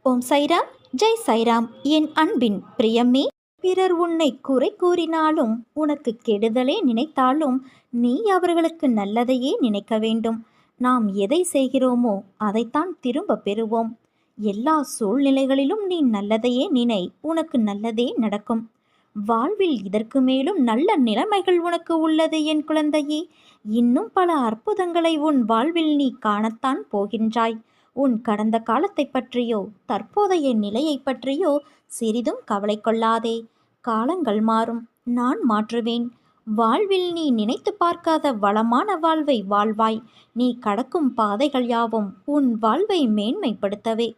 ஓம் சைராம், ஜெய் சைராம். என் அன்பின் பிரியமே, பிறர் உன்னை குறை கூறினாலும் உனக்கு கெடுதலே நினைத்தாலும் நீ அவர்களுக்கு நல்லதையே நினைக்க வேண்டும். நாம் எதை செய்கிறோமோ அதைத்தான் திரும்ப பெறுவோம். எல்லா சூழ்நிலைகளிலும் நீ நல்லதையே நினை, உனக்கு நல்லதே நடக்கும். வாழ்வில் இதற்கு மேலும் நல்ல நிலைமைகள் உனக்கு உள்ளது என் குழந்தையே. இன்னும் பல அற்புதங்களை உன் வாழ்வில் நீ காணத்தான் போகின்றாய். உன் கடந்த காலத்தை பற்றியோ தற்போதைய நிலையை பற்றியோ சிறிதும் கவலை கொள்ளாதே. காலங்கள் மாறும், நான் மாற்றுவேன். வாழ்வில் நீ நினைத்து பார்க்காத வளமான வாழ்வை வாழ்வாய். நீ கடக்கும் பாதைகள் யாவும் உன் வாழ்வை மேன்மைப்படுத்தவே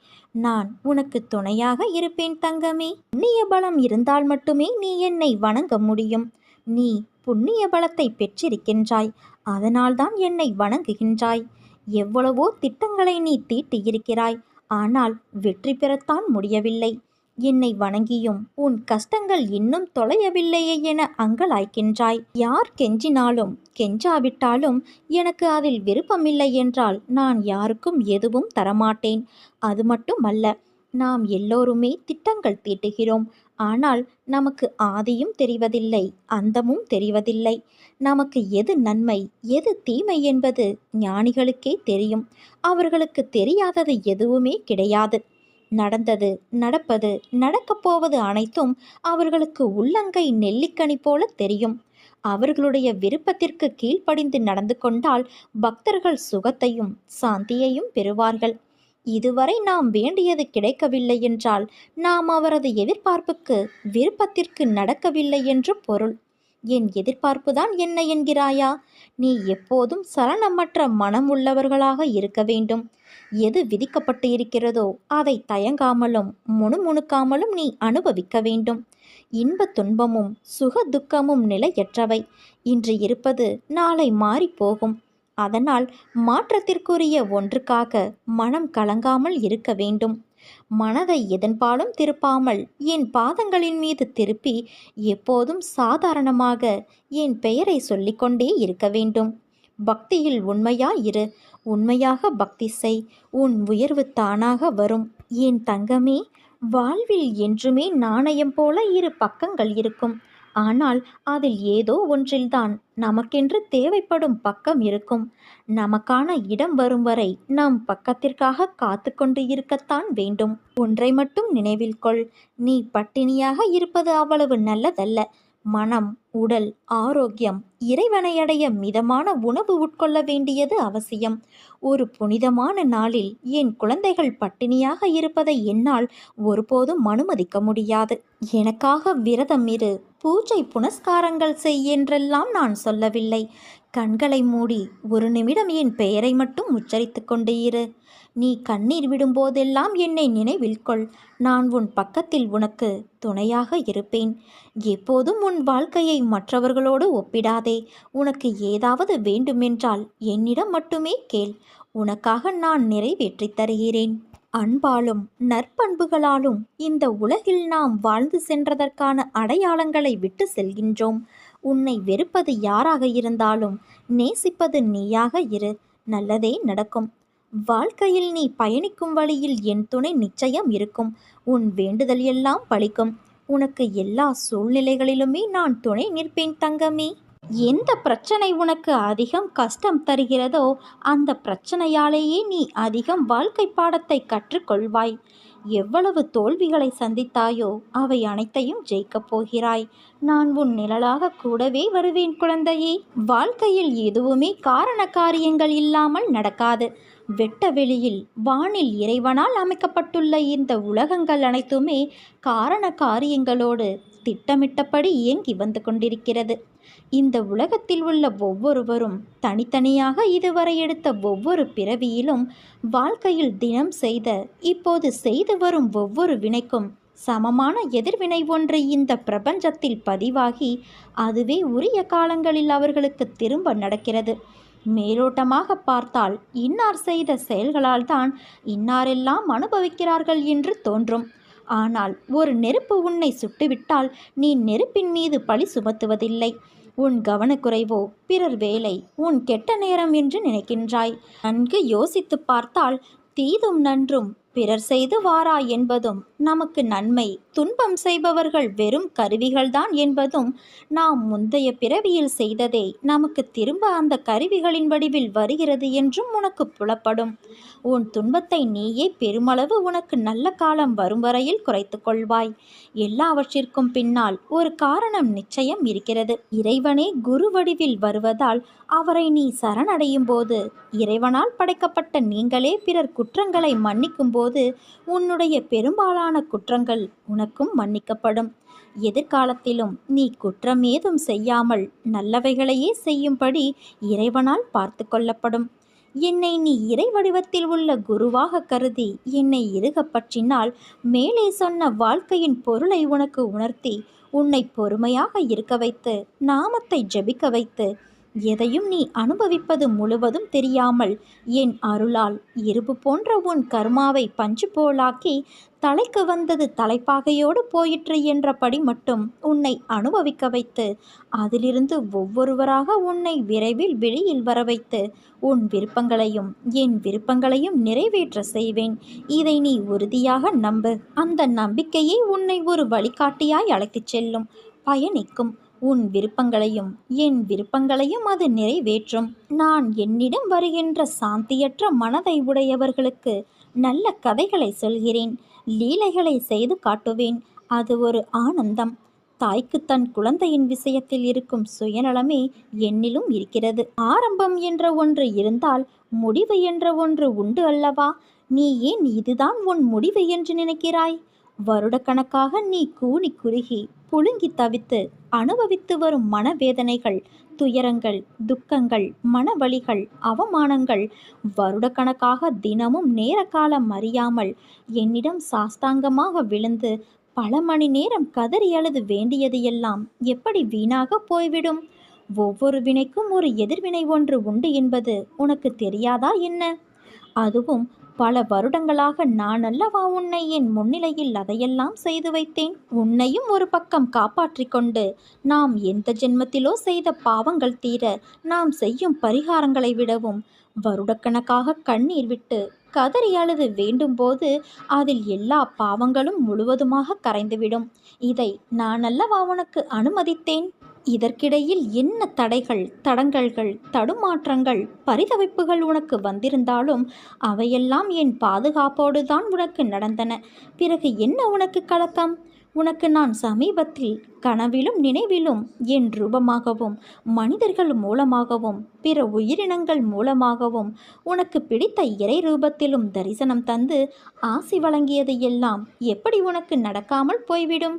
நான் உனக்கு துணையாக இருப்பேன் தங்கமே. புண்ணிய பலம் இருந்தால் மட்டுமே நீ என்னை வணங்க முடியும். நீ புண்ணிய பலத்தை பெற்றிருக்கின்றாய், அதனால்தான் என்னை வணங்குகின்றாய். எவ்வளவோ திட்டங்களை நீ தீட்டியிருக்கிறாய், ஆனால் வெற்றி பெறத்தான் முடியவில்லை. என்னை வணங்கியும் உன் கஷ்டங்கள் இன்னும் தொலையவில்லையே என அங்கலாய்க்கின்றாய். யார் கெஞ்சினாலும் கெஞ்சாவிட்டாலும் எனக்கு அதில் விருப்பமில்லை என்றால் நான் யாருக்கும் எதுவும் தரமாட்டேன். அது மட்டுமல்ல, நாம் எல்லோருமே திட்டங்கள் தீட்டுகிறோம். ஆனால் நமக்கு ஆதியும் தெரிவதில்லை, அந்தமும் தெரிவதில்லை. நமக்கு எது நன்மை எது தீமை என்பது ஞானிகளுக்கே தெரியும். அவர்களுக்கு தெரியாதது எதுவுமே கிடையாது. நடந்தது, நடப்பது, நடக்கப் போவது அனைத்தும் அவர்களுக்கு உள்ளங்கை நெல்லிக்கனி போல தெரியும். அவர்களுடைய விருப்பத்திற்கு கீழ்ப்படிந்து நடந்து கொண்டால் பக்தர்கள் சுகத்தையும் சாந்தியையும் பெறுவார்கள். இதுவரை நாம் வேண்டியது கிடைக்கவில்லை என்றால் நாம் அவரது எதிர்பார்ப்புக்கு விருப்பத்திற்கு நடக்கவில்லை என்று பொருள். என் எதிர்பார்ப்புதான் என்ன என்கிறாயா? நீ எப்போதும் சலனமற்ற மனம் உள்ளவர்களாக இருக்க வேண்டும். எது விதிக்கப்பட்டு இருக்கிறதோ அதை தயங்காமலும் முணுமுணுக்காமலும் நீ அனுபவிக்க வேண்டும். இன்ப துன்பமும் சுக துக்கமும் நிலையற்றவை. இன்று இருப்பது நாளை மாறிப்போகும். அதனால் மாற்றத்திற்குரிய ஒன்றுக்காக மனம் கலங்காமல் இருக்க வேண்டும். மனதை எதன்பாலும் திருப்பாமல் என் பாதங்களின் மீது திருப்பி எப்போதும் சாதாரணமாக என் பெயரை சொல்லிக்கொண்டே இருக்க வேண்டும். பக்தியில் உண்மையாயிரு. உண்மையாக பக்தி செய். உன் உயர்வு தானாக வரும். என் தங்கமே, வாழ்வில் என்றுமே நாணயம் போல இரு பக்கங்கள் இருக்கும். ஆனால் அதில் ஏதோ ஒன்றில்தான் நமக்கென்று தேவைப்படும் பக்கம் இருக்கும். நமக்கான இடம் வரும் வரை நம் பக்கத்திற்காக காத்து கொண்டு இருக்கத்தான் வேண்டும். ஒன்றை மட்டும் நினைவில் கொள், நீ பட்டினியாக இருப்பது அவ்வளவு நல்லதல்ல. மனம், உடல் ஆரோக்கியம் இறைவனை அடைய மிதமான உணவு உட்கொள்ள வேண்டியது அவசியம். ஒரு புனிதமான நாளில் என் குழந்தைகள் பட்டினியாக இருப்பதை என்னால் ஒருபோதும் அனுமதிக்க முடியாது. எனக்காக விரதம் இரு, பூஜை புனஸ்காரங்கள் செய் என்றெல்லாம் நான் சொல்லவில்லை. கண்களை மூடி ஒரு நிமிடம் என் பெயரை மட்டும் உச்சரித்து கொண்டு இரு. நீ கண்ணீர் விடும்போதெல்லாம் என்னை நினைவில் கொள். நான் உன் பக்கத்தில் உனக்கு துணையாக இருப்பேன். எப்போதும் உன் வாழ்க்கையை மற்றவர்களோடு ஒப்பிடாதே. உனக்கு ஏதாவது வேண்டுமென்றால் என்னிடம் மட்டுமே கேள். உனக்காக நான் நிறைவேற்றி தருகிறேன். அன்பாலும் நற்பண்புகளாலும் இந்த உலகில் நாம் வாழ்ந்து சென்றதற்கான அடையாளங்களை விட்டு செல்கின்றோம். உன்னை வெறுப்பது யாராக இருந்தாலும் நேசிப்பது நீயாக இரு. நல்லதே நடக்கும். வாழ்க்கையில் நீ பயணிக்கும் வழியில் என் துணை நிச்சயம் இருக்கும். உன் வேண்டுதல் எல்லாம் பலிக்கும். உனக்கு எல்லா சூழ்நிலைகளிலுமே நான் துணை நிற்பேன் தங்கமே. எந்த பிரச்சனை உனக்கு அதிகம் கஷ்டம் தருகிறதோ அந்த பிரச்சனையாலேயே நீ அதிகம் வாழ்க்கை பாடத்தை கற்றுக்கொள்வாய். எவ்வளவு தோல்விகளை சந்தித்தாயோ அவை அனைத்தையும் ஜெயிக்கப் போகிறாய். நான் உன் நிழலாக கூடவே வருவேன் குழந்தையே. வாழ்க்கையில் எதுவுமே காரண காரியங்கள் இல்லாமல் நடக்காது. வெட்ட வெளியில் வானில் இறைவனால் அமைக்கப்பட்டுள்ள இந்த உலகங்கள் அனைத்துமே காரண காரியங்களோடு திட்டமிட்டபடி இயங்கி வந்து கொண்டிருக்கிறது. இந்த உலகத்தில் உள்ள ஒவ்வொருவரும் தனித்தனியாக இதுவரை எடுத்த ஒவ்வொரு பிறவியிலும் வாழ்க்கையில் தினம் செய்த இப்போது செய்து வரும் ஒவ்வொரு வினைக்கும் சமமான எதிர்வினை ஒன்று இந்த பிரபஞ்சத்தில் பதிவாகி அதுவே உரிய காலங்களில் அவர்களுக்கு திரும்ப நடக்கிறது. மேலோட்டமாக பார்த்தால் இன்னார் செய்த செயல்களால் தான் இன்னாரெல்லாம் அனுபவிக்கிறார்கள் என்று தோன்றும். ஆனால் ஒரு நெருப்பு உன்னை சுட்டுவிட்டால் நீ நெருப்பின் மீது பழி சுமத்துவதில்லை. உன் கவனக்குறைவோ பிறர் வேலை, உன் கெட்ட நேரம் என்று நினைக்கின்றாய். நன்கு யோசித்து பார்த்தால் தீதும் நன்றும் பிறர் செய்து வாரா என்பதும் நமக்கு நன்மை, துன்பம் செய்பவர்கள் வெறும் கருவிகள்தான் என்பதும், நாம் முந்தைய பிறவியில் செய்ததே நமக்கு திரும்ப அந்த கருவிகளின் வடிவில் வருகிறது என்றும் உனக்கு புலப்படும். உன் துன்பத்தை நீயே பெருமளவு உனக்கு நல்ல காலம் வரும் வரையில் குறைத்து கொள்வாய். எல்லாவற்றிற்கும் பின்னால் ஒரு காரணம் நிச்சயம் இருக்கிறது. இறைவனே குரு வடிவில் வருவதால் அவரை நீ சரணடையும் போது, இறைவனால் படைக்கப்பட்ட நீங்களே பிறர் குற்றங்களை மன்னிக்கும் போது, உன்னுடைய பெரும்பாலான குற்றங்கள் உனக்கும் மன்னிக்கப்படும். எதிர்காலத்திலும் நீ குற்றம் ஏதும் செய்யாமல் நல்லவைகளையே செய்யும்படி இறைவனால் பார்த்து கொள்ளப்படும். என்னை நீ இறை வடிவத்தில் உள்ள குருவாக கருதி என்னை இறுகப் பற்றினால், மேலே சொன்ன வாழ்க்கையின் பொருளை உனக்கு உணர்த்தி, உன்னை பொறுமையாக இருக்க வைத்து, நாமத்தை ஜபிக்க வைத்து, எதையும் நீ அனுபவிப்பது முழுவதும் தெரியாமல் என் அருளால் இரும்பு போன்ற உன் கர்மாவை பஞ்சு போலாக்கி, தலைக்கு வந்தது தலைப்பாகையோடு போயிற்று என்றபடி மட்டும் உன்னை அனுபவிக்க வைத்து, அதிலிருந்து ஒவ்வொருவராக உன்னை விரைவில் வெளியில் வர வைத்து, உன் விருப்பங்களையும் என் விருப்பங்களையும் நிறைவேற்ற செய்வேன். இதை நீ உறுதியாக நம்பு. அந்த நம்பிக்கையை உன்னை ஒரு வழிகாட்டியாய் அழைத்துச் செல்லும், பயணிக்கும். உன் விருப்பங்களையும் என் விருப்பங்களையும் அது நிறைவேற்றும். நான் என்னிடம் வருகின்ற சாந்தியற்ற மனதை உடையவர்களுக்கு நல்ல கதைகளை சொல்கிறேன், லீலைகளை செய்து காட்டுவேன். அது ஒரு ஆனந்தம். தாய்க்கு தன் குழந்தையின் விஷயத்தில் இருக்கும் சுயநலமே என்னிலும் இருக்கிறது. ஆரம்பம் என்ற ஒன்று இருந்தால் முடிவு என்ற ஒன்று உண்டு அல்லவா? நீ ஏன் இதுதான் உன் முடிவு என்று நினைக்கிறாய்? வருடக்கணக்காக நீ கூனி குறுகி புழுங்கி தவித்து அனுபவித்து வரும் மனவேதனைகள், துயரங்கள், துக்கங்கள், மனவலிகள், அவமானங்கள், வருடக்கணக்காக தினமும் நேர காலம் அறியாமல் என்னிடம் சாஸ்தாங்கமாக விழுந்து பல மணி நேரம் கதறி அழுது வேண்டியது எல்லாம் எப்படி வீணாக போய்விடும்? ஒவ்வொரு வினைக்கும் ஒரு எதிர்வினை ஒன்று உண்டு என்பது உனக்கு தெரியாதா என்ன? அதுவும் பல வருடங்களாக நான் அல்லவா உன்னை என் முன்னிலையில் அதையெல்லாம் செய்து வைத்தேன். உன்னையும் ஒரு பக்கம் காப்பாற்றி கொண்டு, நாம் எந்த ஜென்மத்திலோ செய்த பாவங்கள் தீர நாம் செய்யும் பரிகாரங்களை விடவும், வருடக்கணக்காக கண்ணீர் விட்டு கதறி அழுது வேண்டும் போது அதில் எல்லா பாவங்களும் முழுவதுமாக கரைந்துவிடும். இதை நான் அல்லவா உனக்கு அனுமதித்தேன். இதற்கிடையில் என்ன தடைகள், தடங்கல்கள், தடுமாற்றங்கள், பரிதவிப்புகள் உனக்கு வந்திருந்தாலும் அவையெல்லாம் என் பாதுகாப்போடு தான் உனக்கு நடந்தன. பிறகு என்ன உனக்கு கலக்கம்? உனக்கு நான் சமீபத்தில் கனவிலும் நினைவிலும் என் ரூபமாகவும், மனிதர்கள் மூலமாகவும், பிற உயிரினங்கள் மூலமாகவும், உனக்கு பிடித்த இறை ரூபத்திலும் தரிசனம் தந்து ஆசி வழங்கியது எல்லாம் எப்படி உனக்கு நடக்காமல் போய்விடும்?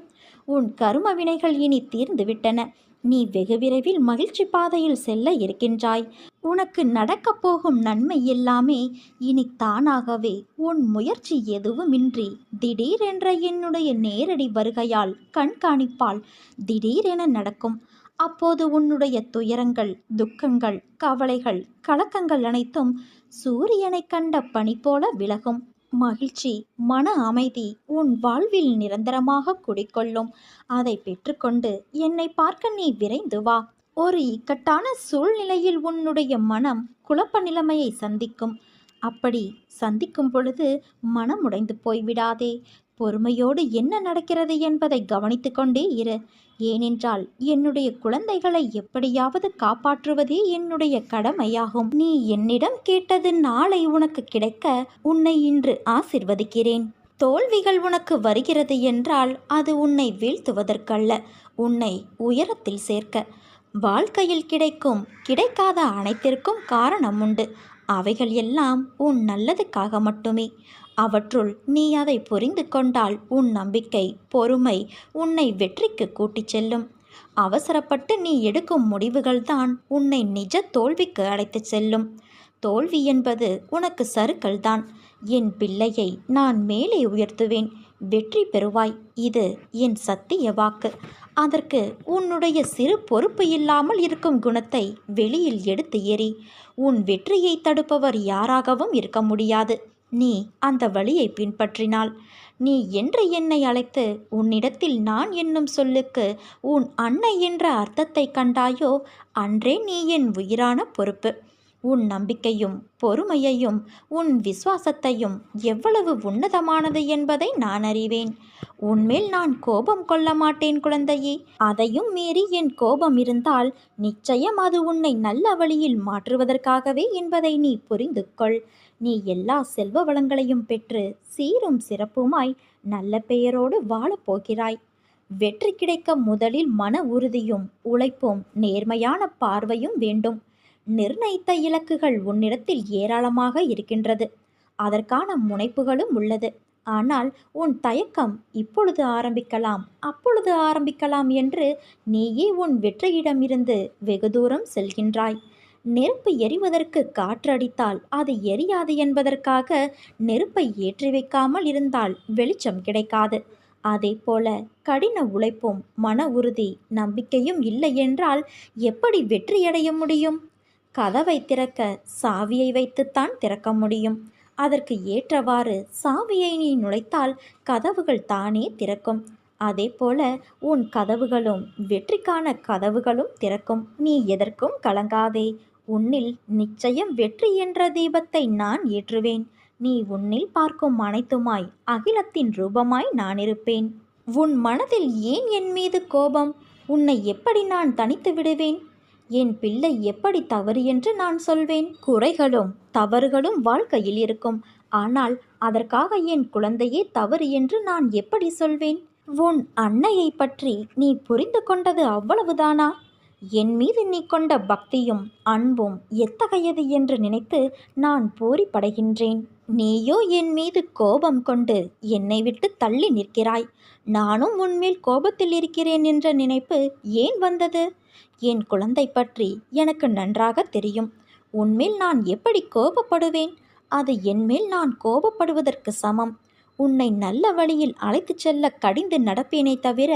உன் கரும வினைகள் இனி தீர்ந்துவிட்டன. நீ வெகு விரைவில் மகிழ்ச்சி பாதையில் செல்ல இருக்கின்றாய். உனக்கு நடக்கப் போகும் நன்மை எல்லாமே இனி தானாகவே உன் முயற்சி எதுவுமின்றி திடீரென்ற என்னுடைய நேரடி வருகையால், கண்காணிப்பால் திடீரென நடக்கும். அப்போது உன்னுடைய துயரங்கள், துக்கங்கள், கவலைகள், கலக்கங்கள் அனைத்தும் சூரியனை கண்ட பனி போல விலகும். மகிழ்ச்சி, மன அமைதி உன் வாழ்வில் நிரந்தரமாக குடிக்கொள்ளும். அதை பெற்றுக்கொண்டு என்னை பார்க்க நீ விரைந்து வா. ஒரு இக்கட்டான சூழ்நிலையில் உன்னுடைய மனம் குழப்ப நிலைமையை சந்திக்கும். அப்படி சந்திக்கும் பொழுது மனமுடைந்து போய்விடாதே. பொறுமையோடு என்ன நடக்கிறது என்பதை கவனித்து கொண்டே இரு. ஏனென்றால் என்னுடைய குழந்தைகளை எப்படியாவது காப்பாற்றுவதே என்னுடைய கடமையாகும். நீ என்னிடம் கேட்டது நாளை உனக்கு கிடைக்க உன்னை இன்று ஆசிர்வதிக்கிறேன். தோல்விகள் உனக்கு வருகிறது என்றால் அது உன்னை வீழ்த்துவதற்கல்ல, உன்னை உயரத்தில் சேர்க்க. வாழ்க்கையில் கிடைக்கும் கிடைக்காத அனைத்திற்கும் காரணம் உண்டு. அவைகள் எல்லாம் உன் நல்லதுக்காக மட்டுமே. அவற்றுள் நீ அதை புரிந்து கொண்டால் உன் நம்பிக்கை, பொறுமை உன்னை வெற்றிக்கு கூட்டிச் செல்லும். அவசரப்பட்டு நீ எடுக்கும் முடிவுகள்தான் உன்னை நிஜ தோல்விக்கு அழைத்துச் செல்லும். தோல்வி என்பது உனக்கு சறுக்கல்தான். என் பிள்ளையை நான் மேலே உயர்த்துவேன், வெற்றி பெறுவாய். இது என் சத்திய வாக்கு. அதற்கு உன்னுடைய சிறு பொறுப்பு இல்லாமல் இருக்கும் குணத்தை வெளியில் எடுத்து எறி. உன் வெற்றியை தடுப்பவர் யாராகவும் இருக்க முடியாது. நீ அந்த வழியை பின்பற்றினாள். நீ என்று என்னை அழைத்து உன்னிடத்தில் நான் என்னும் சொல்லுக்கு உன் அன்னை என்ற அர்த்தத்தை கண்டாயோ, அன்றே நீ என் உயிரான பொறுப்பு. உன் நம்பிக்கையும் பொறுமையையும் உன் விசுவாசத்தையும் எவ்வளவு உன்னதமானது என்பதை நான் அறிவேன். உன்மேல் நான் கோபம் கொள்ள மாட்டேன் குழந்தையே. அதையும் மீறி என் கோபம் இருந்தால் நிச்சயம் அது உன்னை நல்ல வழியில் மாற்றுவதற்காகவே என்பதை நீ புரிந்து கொள். நீ எல்லா செல்வ வளங்களையும் பெற்று சீரும் சிறப்புமாய் நல்ல பெயரோடு வாழப்போகிறாய். வெற்றி கிடைக்க முதலில் மன உறுதியும் உழைப்பும் நேர்மையான பார்வையும் வேண்டும். நிர்ணயித்த இலக்குகள் உன்னிடத்தில் ஏராளமாக இருக்கின்றது. அதற்கான முனைப்புகளும் உள்ளது. ஆனால் உன் தயக்கம் இப்பொழுது ஆரம்பிக்கலாம், அப்பொழுது ஆரம்பிக்கலாம் என்று நீயே உன் வெற்றியிடமிருந்து வெகு தூரம் செல்கின்றாய். நெருப்பு எரிவதற்கு காற்றடித்தால் அது எரியாது என்பதற்காக நெருப்பை ஏற்றி வைக்காமல் இருந்தால் வெளிச்சம் கிடைக்காது. அதே போல கடின உழைப்பும் மன உறுதி நம்பிக்கையும் இல்லை என்றால் எப்படி வெற்றியடைய முடியும்? கதவை திறக்க சாவியை வைத்துத்தான் திறக்க முடியும். அதற்கு ஏற்றவாறு சாவியை நீ நுழைத்தால் கதவுகள் தானே திறக்கும். அதே போல உன் கதவுகளும் வெற்றிக்கான கதவுகளும் திறக்கும். நீ எதற்கும் கலங்காதே. உன்னில் நிச்சயம் வெற்றி என்ற தீபத்தை நான் ஏற்றுவேன். நீ உன்னில் பார்க்கும் அனைத்துமாய் அகிலத்தின் ரூபமாய் நான் இருப்பேன். உன் மனதில் ஏன் என் மீது கோபம்? உன்னை எப்படி நான் தனித்து விடுவேன்? என் பிள்ளை எப்படி தவறு என்று நான் சொல்வேன்? குறைகளும் தவறுகளும் வாழ்க்கையில் இருக்கும். ஆனால் அதற்காக என் குழந்தையே தவறு என்று நான் எப்படி சொல்வேன்? உன் அன்னையை பற்றி நீ புரிந்து கொண்டது அவ்வளவுதானா? என் மீது நீ கொண்ட பக்தியும் அன்பும் எத்தகையது என்று நினைத்து நான் பூரிப்படைகின்றேன். நீயோ என் மீது கோபம் கொண்டு என்னை விட்டு தள்ளி நிற்கிறாய். நானும் உன்மேல் கோபத்தில் இருக்கிறேன் என்ற நினைப்பு ஏன் வந்தது? என் குழந்தை பற்றி எனக்கு நன்றாக தெரியும். உன்மேல் நான் எப்படி கோபப்படுவேன்? அது என்மேல் நான் கோபப்படுவதற்கு சமம். உன்னை நல்ல வழியில் அழைத்துச் செல்ல கடிந்து நடப்பேனே தவிர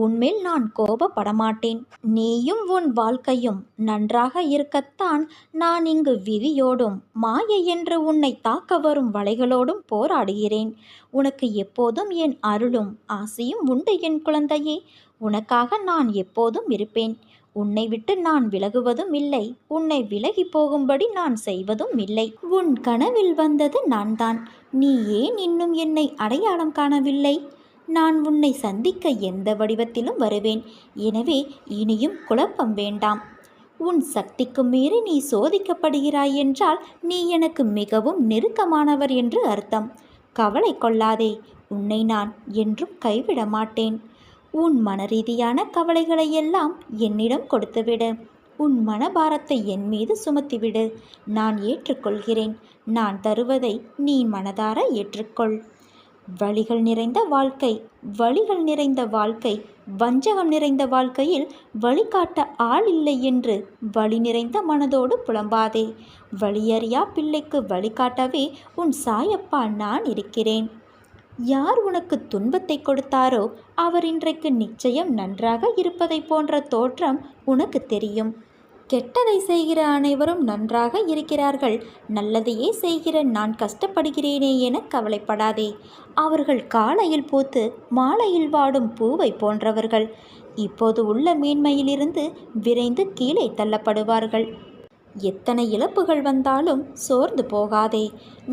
உன்மேல் நான் கோபப்படமாட்டேன். நீயும் உன் வாழ்க்கையும் நன்றாக இருக்கத்தான் நான் இங்கு விதியோடும் மாயை என்று உன்னை தாக்க வரும் வலைகளோடும் போராடுகிறேன். உனக்கு எப்போதும் என் அருளும் ஆசையும் உண்டு என் குழந்தையே. உனக்காக நான் எப்போதும் இருப்பேன். உன்னை விட்டு நான் விலகுவதும் இல்லை. உன்னை விலகி போகும்படி நான் செய்வதும் இல்லை. உன் கனவில் வந்தது நான் தான். நீ ஏன் இன்னும் என்னை அடையாளம் காணவில்லை? நான் உன்னை சந்திக்க எந்த வடிவத்திலும் வருவேன். எனவே இனியும் குழப்பம் வேண்டாம். உன் சக்திக்கு மீறி நீ சோதிக்கப்படுகிறாய் என்றால் நீ எனக்கு மிகவும் நெருக்கமானவர் என்று அர்த்தம். கவலை கொள்ளாதே. உன்னை நான் என்றும் கைவிட மாட்டேன். உன் மனரீதியான கவலைகளை எல்லாம் என்னிடம் கொடுத்துவிடு. உன் மனபாரத்தை என் மீது சுமத்திவிடு. நான் ஏற்றுக்கொள்கிறேன். நான் தருவதை நீ மனதார ஏற்றுக்கொள். வழிகள் நிறைந்த வாழ்க்கை, வழிகள் நிறைந்த வாழ்க்கை, வஞ்சகம் நிறைந்த வாழ்க்கையில் வழிகாட்ட ஆள் இல்லை என்று வழி நிறைந்த மனதோடு புலம்பாதே. வழியறியா பிள்ளைக்கு வழிகாட்டவே உன் சாயப்பா நான் இருக்கிறேன். யார் உனக்கு துன்பத்தை கொடுத்தாரோ அவர் இன்றைக்கு நிச்சயம் நன்றாக இருப்பதை போன்ற தோற்றம் உனக்கு தெரியும். கெட்டதை செய்கிற அனைவரும் நன்றாக இருக்கிறார்கள். நல்லதையே செய்கிற நான் கஷ்டப்படுகிறேனே என கவலைப்படாதே. அவர்கள் காலையில் பூத்து மாலையில் வாடும் பூவை போன்றவர்கள். இப்போது உள்ள மேன்மையிலிருந்து விரைந்து கீழே தள்ளப்படுவார்கள். எத்தனை இழப்புகள் வந்தாலும் சோர்ந்து போகாதே.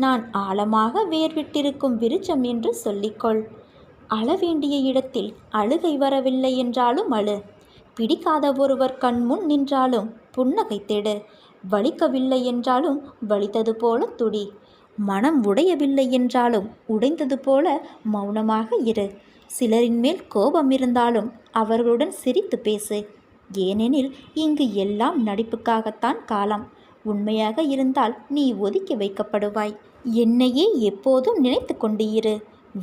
நான் ஆழமாக வேர்விட்டிருக்கும் விருட்சம் என்று சொல்லிக்கொள். அழ வேண்டிய இடத்தில் அழுகை வரவில்லை என்றாலும் அழு. பிடிக்காத ஒருவர் கண்முன் நின்றாலும் புன்னகைத்திடு. வலிக்கவில்லை என்றாலும் வலித்தது போல துடி. மனம் உடையவில்லை என்றாலும் உடைந்தது போல மௌனமாக இரு. சிலரின் மேல் கோபம் இருந்தாலும் அவர்களுடன் சிரித்து பேசு. ஏனெனில் இங்கு எல்லாம் நடிப்புக்காகத்தான் காலம். உண்மையாக இருந்தால் நீ ஒதுக்கி வைக்கப்படுவாய். என்னையே எப்போதும் நினைத்து கொண்டு இரு.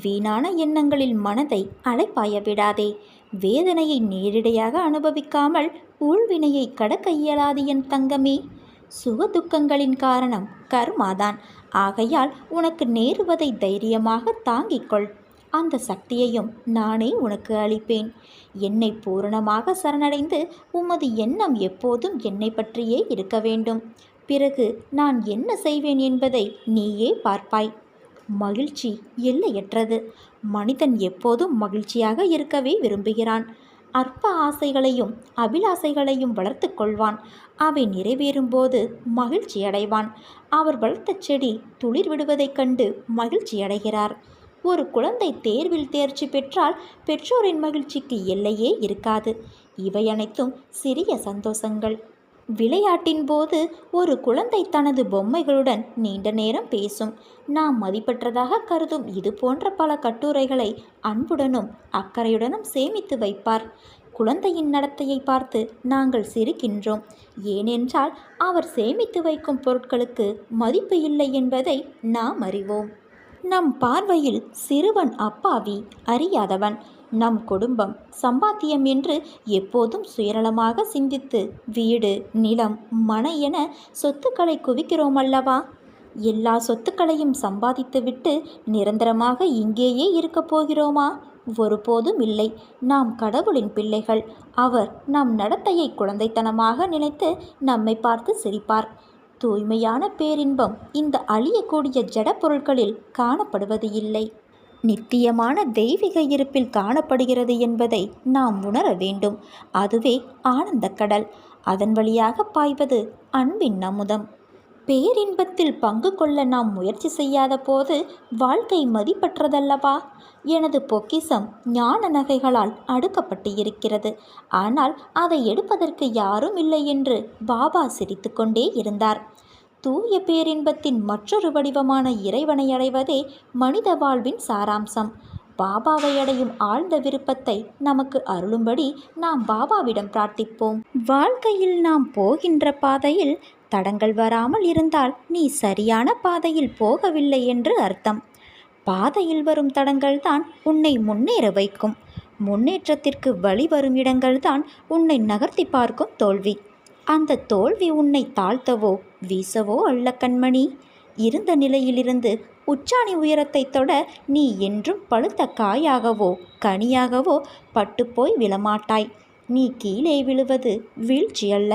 வீணான எண்ணங்களில் மனதை அலைப்பாய விடாதே. வேதனையை நேரிடையாக அனுபவிக்காமல் ஊழ்வினையை கடக்க இயலாது என் தங்கமே. சுகதுக்கங்களின் காரணம் கர்மாதான். ஆகையால் உனக்கு நேருவதை தைரியமாக தாங்கிக்கொள். அந்த சக்தியையும் நானே உனக்கு அளிப்பேன். என்னை பூரணமாக சரணடைந்து உமது எண்ணம் எப்போதும் என்னை பற்றியே இருக்க வேண்டும். பிறகு நான் என்ன செய்வேன் என்பதை நீயே பார்ப்பாய். மகிழ்ச்சி எல்லையற்றது. மனிதன் எப்போதும் மகிழ்ச்சியாக இருக்கவே விரும்புகிறான். அற்ப ஆசைகளையும் அபிலாசைகளையும் வளர்த்து கொள்வான். அவை நிறைவேறும்போது மகிழ்ச்சி அடைவான். அவர் வளர்த்த செடி துளிர் விடுவதைக் கண்டு மகிழ்ச்சி அடைகிறார். ஒரு குழந்தை தேர்வில் தேர்ச்சி பெற்றால் பெற்றோரின் மகிழ்ச்சிக்கு எல்லையே இருக்காது. இவை அனைத்தும் சிறிய சந்தோஷங்கள். விளையாட்டின் போது ஒரு குழந்தை தனது பொம்மைகளுடன் நீண்ட நேரம் பேசும். நாம் மதிப்பற்றதாக கருதும் இது போன்ற பல கட்டுரைகளை அன்புடனும் அக்கறையுடனும் சேமித்து வைப்பார். குழந்தையின் நடத்தையை பார்த்து நாங்கள் சிரிக்கின்றோம். ஏனென்றால் அவர் சேமித்து வைக்கும் பொருட்களுக்கு மதிப்பு இல்லை என்பதை நாம் அறிவோம். நம் பார்வையில் சிறுவன் அப்பாவி, அறியாதவன். நம் குடும்பம் சம்பாத்தியம் என்று எப்போதும் சுயநலமாக சிந்தித்து வீடு, நிலம், மனை என சொத்துக்களை குவிக்கிறோம் அல்லவா? எல்லா சொத்துக்களையும் சம்பாதித்துவிட்டு நிரந்தரமாக இங்கேயே இருக்கப் போகிறோமா? ஒருபோதும் இல்லை. நாம் கடவுளின் பிள்ளைகள். அவர் நம் நடத்தையை குழந்தைத்தனமாக நினைத்து நம்மை பார்த்து சிரிப்பார். தூய்மையான பேரின்பம் இந்த அழியக்கூடிய ஜட பொருட்களில் காணப்படுவது இல்லை, நித்தியமான தெய்வீக இருப்பில் காணப்படுகிறது என்பதை நாம் உணர வேண்டும். அதுவே ஆனந்த கடல். அதன் வழியாக பாய்வது அன்பின் அமுதம். பேரின்பத்தில் பங்கு கொள்ள நாம் முயற்சி செய்யாத போது வாழ்க்கை மதிப்பற்றதல்லவா? எனது பொக்கிஷம் ஞான நகைகளால் அடுக்கப்பட்டு இருக்கிறது. ஆனால் அதை எடுப்பதற்கு யாரும் இல்லை என்று பாபா சிரித்து கொண்டே இருந்தார். தூய பேரின்பத்தின் மற்றொரு வடிவமான இறைவனை அடைவதே மனித வாழ்வின் சாராம்சம். பாபாவை அடையும் ஆழ்ந்த விருப்பத்தை நமக்கு அருளும்படி நாம் பாபாவிடம் பிரார்த்திப்போம். வாழ்க்கையில் நாம் போகின்ற பாதையில் தடங்கள் வராமல் இருந்தால் நீ சரியான பாதையில் போகவில்லை என்று அர்த்தம். பாதையில் வரும் தடங்கள்தான் உன்னை முன்னேற வைக்கும். முன்னேற்றத்திற்கு வழி வரும் இடங்கள்தான் உன்னை நகர்த்தி பார்க்கும் தோல்வி. அந்த தோல்வி உன்னை தாழ்த்தவோ வீசவோ அல்ல கண்மணி. இருந்த நிலையிலிருந்து உச்சாணி உயரத்தை தொட நீ என்றும் பழுத்த காயாகவோ கனியாகவோ பட்டுப்போய் விழமாட்டாய். நீ கீழே விழுவது வீழ்ச்சி அல்ல,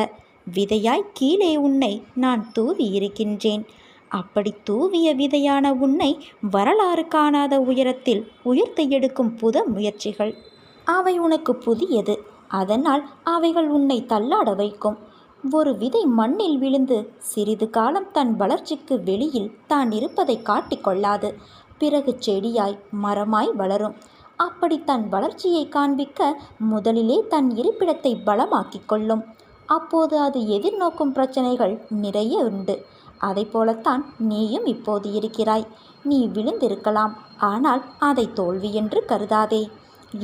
விதையாய் கீழே உன்னை நான் தூவி இருக்கின்றேன். அப்படி தூவிய விதையான உன்னை வரலாறு காணாத உயரத்தில் உயர்த்தி எடுக்கும் புது முயற்சிகள். அவை உனக்கு புதியது, அதனால் அவைகள் உன்னை தள்ளாட வைக்கும். ஒரு விதை மண்ணில் விழுந்து சிறிது காலம் தன் வளர்ச்சிக்கு வெளியில் தான் இருப்பதை காட்டிக்கொள்ளாது. பிறகு செடியாய் மரமாய் வளரும். அப்படி தன் வளர்ச்சியை காண்பிக்க முதலிலே தன் இருப்பிடத்தை பலமாக்கிக் கொள்ளும். அப்போது அது எதிர்நோக்கும் பிரச்சனைகள் நிறைய உண்டு. அதை போலத்தான் நீயும் இப்போது இருக்கிறாய். நீ விழுந்திருக்கலாம், ஆனால் அதை தோல்வி என்று கருதாதே.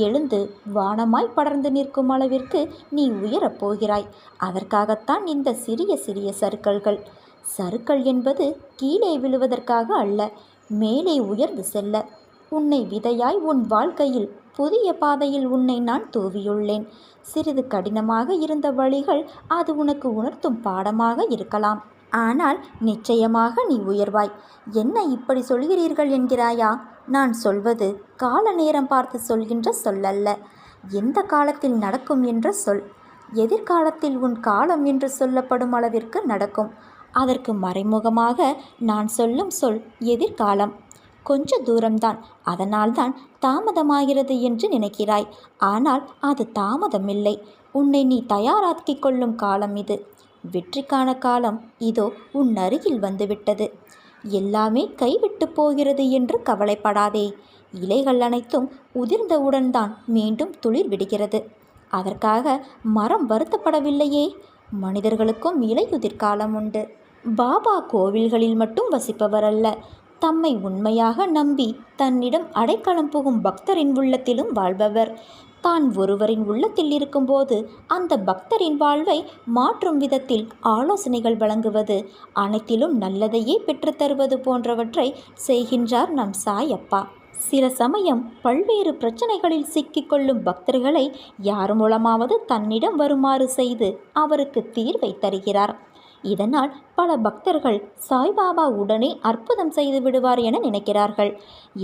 எழுந்து வானமாய் படர்ந்து நிற்கும் அளவிற்கு நீ உயரப் போகிறாய். அதற்காகத்தான் இந்த சிறிய சிறிய சறுக்கல்கள். சறுக்கல் என்பது கீழே விழுவதற்காக அல்ல, மேலே உயர்ந்து செல்ல. உன்னை விதையாய் உன் வாழ்க்கையில் புதிய பாதையில் உன்னை நான் தூவியுள்ளேன். சிறிது கடினமாக இருந்த வழிகள் அது உனக்கு உணர்த்தும் பாடமாக இருக்கலாம். ஆனால் நிச்சயமாக நீ உயர்வாய். என்ன இப்படி சொல்கிறீர்கள் என்கிறாயா? நான் சொல்வது கால நேரம் பார்த்து சொல்கின்ற சொல்லல்ல, எந்த காலத்தில் நடக்கும் என்ற சொல். எதிர்காலத்தில் உன் காலம் என்று சொல்லப்படும் அளவிற்கு நடக்கும். அதற்கு மறைமுகமாக நான் சொல்லும் சொல் எதிர்காலம். கொஞ்ச தூரம்தான், அதனால்தான் தாமதமாகிறது என்று நினைக்கிறாய். ஆனால் அது தாமதமில்லை. உன்னை நீ தயாராக்கிக் கொள்ளும் காலம் இது. வெற்றிக்கான காலம் இதோ உன் அருகில் வந்துவிட்டது. எல்லாமே கைவிட்டு போகிறது என்று கவலைப்படாதே. இலைகள் அனைத்தும் உதிர்ந்தவுடன் தான் மீண்டும் துளிர் விடுகிறது. அதற்காக மரம் வருத்தப்படவில்லையே. மனிதர்களுக்கும் இலையுதிர் காலம் உண்டு. பாபா கோவில்களில் மட்டும் வசிப்பவர் அல்ல, தம்மை உண்மையாக நம்பி தன்னிடம் அடைக்கலம் புகும் பக்தரின் உள்ளத்திலும் வாழ்பவர். தான் ஒருவரின் உள்ளத்தில் இருக்கும்போது அந்த பக்தரின் வாழ்வை மாற்றும் விதத்தில் ஆலோசனைகள் வழங்குவது, அனைத்திலும் நல்லதையே பெற்றுத்தருவது போன்றவற்றை செய்கின்றார் நம் சாயப்பா. சில சமயம் பல்வேறு பிரச்சனைகளில் சிக்கிக்கொள்ளும் பக்தர்களை யார் மூலமாவது தன்னிடம் வருமாறு செய்து அவருக்கு தீர்வை தருகிறார். இதனால் பல பக்தர்கள் சாய்பாபா உடனே அற்புதம் செய்து விடுவார் என நினைக்கிறார்கள்.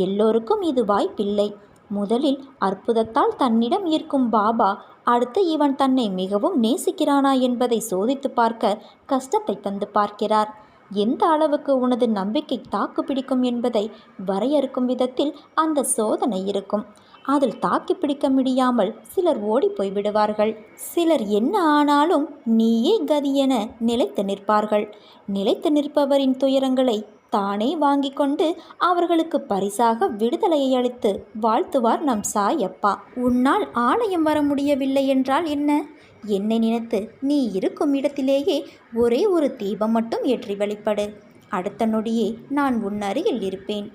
எல்லோருக்கும் இது வாய்ப்பில்லை. முதலில் அற்புதத்தால் தன்னிடம் ஈர்க்கும் பாபா அடுத்து இவன் தன்னை மிகவும் நேசிக்கிறானா என்பதை சோதித்து பார்க்க கஷ்டத்தை தந்து பார்க்கிறார். எந்த அளவுக்கு உனது நம்பிக்கை தாக்கு பிடிக்கும் என்பதை வரையறுக்கும் விதத்தில் அந்த சோதனை இருக்கும். அதில் தாக்கி பிடிக்க முடியாமல் சிலர் ஓடி போய்விடுவார்கள். சிலர் என்ன ஆனாலும் நீயே கதி என நிலைத்து நிற்பார்கள். நிலைத்து நிற்பவரின் துயரங்களை தானே வாங்கி கொண்டு அவர்களுக்கு பரிசாக விடுதலையை அளித்து வாழ்த்துவார் நம் சாயப்பா. உன்னால் ஆலயம் வர முடியவில்லை என்றால் என்ன? என்னை நினைத்து நீ இருக்கும் இடத்திலேயே ஒரே ஒரு தீபம் மட்டும் ஏற்றி வழிபடு. அடுத்த நொடியே நான் உன் அருகில் இருப்பேன்.